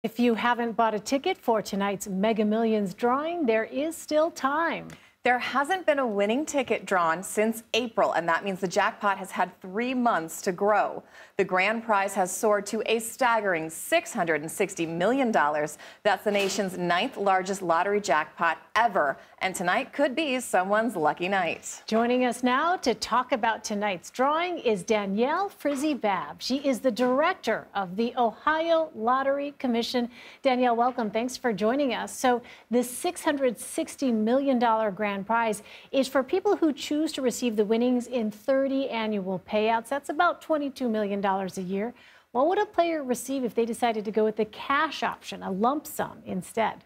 If you haven't bought a ticket for tonight's Mega Millions drawing, there is still time. There hasn't been a winning ticket drawn since April, and that means the jackpot has had 3 months to grow. The grand prize has soared to a staggering $660 million. That's the nation's 9th largest lottery jackpot ever, and tonight could be someone's lucky night. Joining us now to talk about tonight's drawing is Danielle Frizzi Babb. She is the director of the Ohio Lottery Commission. Danielle, welcome. Thanks for joining us. So the $660 million grand prize is for people who choose to receive the winnings in 30 annual payouts. That's about $22 million a year. What would a player receive if they decided to go with the cash option, a lump sum instead?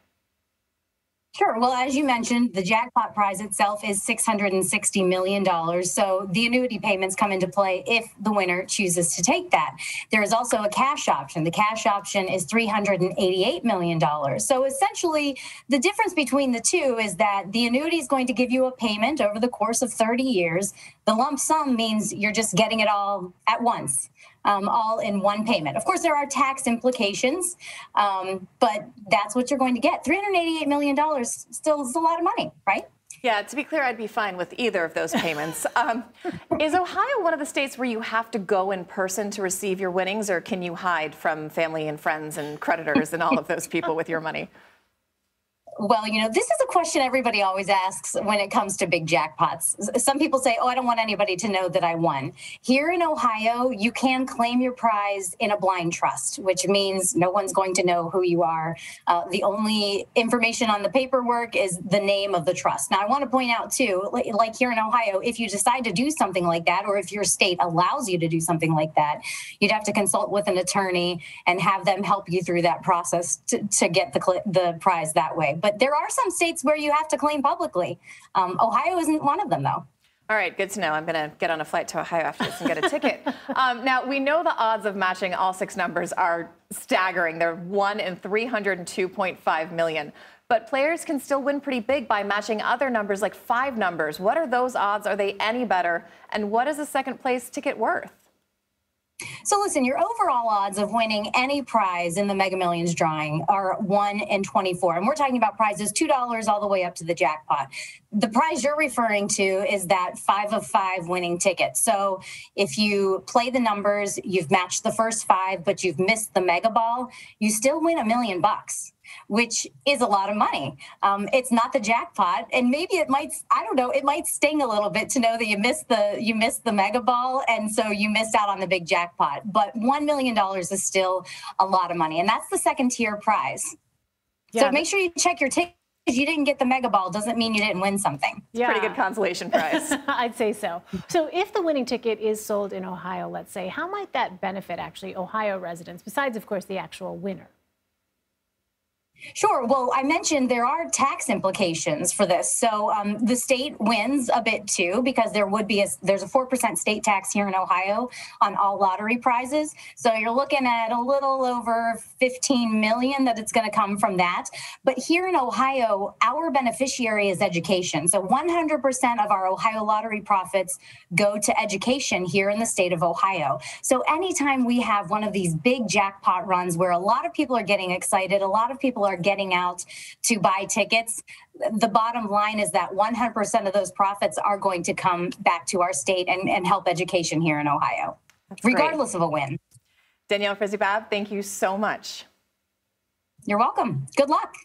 Sure. Well, as you mentioned, the jackpot prize itself is $660 million. So the annuity payments come into play if the winner chooses to take that. There is also a cash option. The cash option is $388 million. So essentially, the difference between the two is that the annuity is going to give you a payment over the course of 30 years. The lump sum means you're just getting it all at once. All in one payment. Of course, there are tax implications, but that's what you're going to get. $388 million still is a lot of money, right? Yeah, to be clear, I'd be fine with either of those payments. Is Ohio one of the states where you have to go in person to receive your winnings, or can you hide from family and friends and creditors and all of those people with your money? Well, you know, this is a question everybody always asks when it comes to big jackpots. Some people say, oh, I don't want anybody to know that I won. Here in Ohio, you can claim your prize in a blind trust, which means no one's going to know who you are. The only information on the paperwork is the name of the trust. Now, I want to point out, too, like here in Ohio, if you decide to do something like that, or if your state allows you to do something like that, you'd have to consult with an attorney and have them help you through that process to get the prize that way. But there are some states where you have to claim publicly. Ohio isn't one of them, though. All right, good to know. I'm going to get on a flight to Ohio after this and get a ticket. Now, we know the odds of matching all 6 numbers are staggering. They're 1 in 302.5 million. But players can still win pretty big by matching other numbers, like 5 numbers. What are those odds? Are they any better? And what is a second place ticket worth? So listen, your overall odds of winning any prize in the Mega Millions drawing are 1 in 24. And we're talking about prizes $2 all the way up to the jackpot. The prize you're referring to is that 5 of 5 winning ticket. So if you play the numbers, you've matched the first 5, but you've missed the mega ball, you still win $1 million, which is a lot of money. It's not the jackpot, and maybe it might, I don't know, it might sting a little bit to know that you missed the mega ball, and so you missed out on the big jackpot. But $1 million is still a lot of money, and that's the second tier prize. Yeah. So make sure you check your ticket. If you didn't get the mega ball, doesn't mean you didn't win something. It's a pretty good consolation prize. I'd say so. So if the winning ticket is sold in Ohio, let's say, how might that benefit actually Ohio residents, besides, of course, the actual winner? Sure. Well, I mentioned there are tax implications for this. So the state wins a bit, too, because there's a 4% state tax here in Ohio on all lottery prizes. So you're looking at a little over $15 million that it's going to come from that. But here in Ohio, our beneficiary is education. So 100% of our Ohio lottery profits go to education here in the state of Ohio. So anytime we have one of these big jackpot runs where a lot of people are getting excited, a lot of people are getting out to buy tickets, the bottom line is that 100% of those profits are going to come back to our state and help education here in Ohio, regardless of a win. Danielle Frizzi Babb, thank you so much. You're welcome. Good luck.